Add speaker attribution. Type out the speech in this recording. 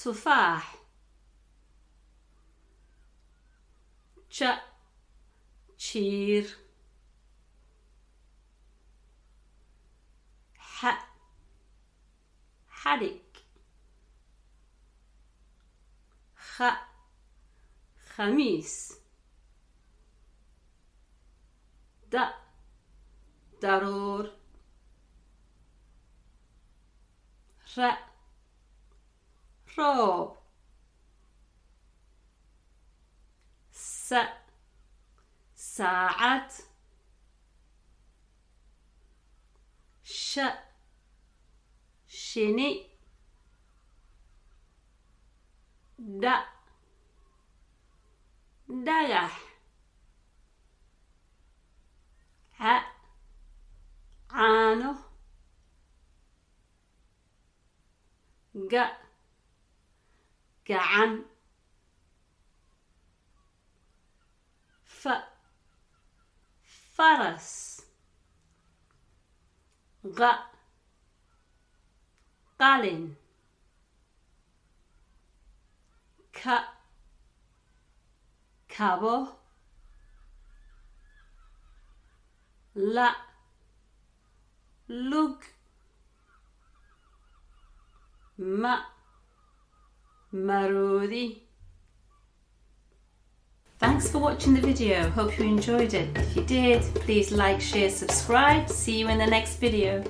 Speaker 1: تفاح. ش شير. ح حرك. خ خميس. د ضرور. ر راب. س ساعت. ش شنی. د دگح. ع عانو. ج جعن. ف فرس. غ قلن. ک کبو. ل لوگ. م مرودی. Thanks for watching the video. Hope you enjoyed it. If you did, please like, share, subscribe. See you in the next video.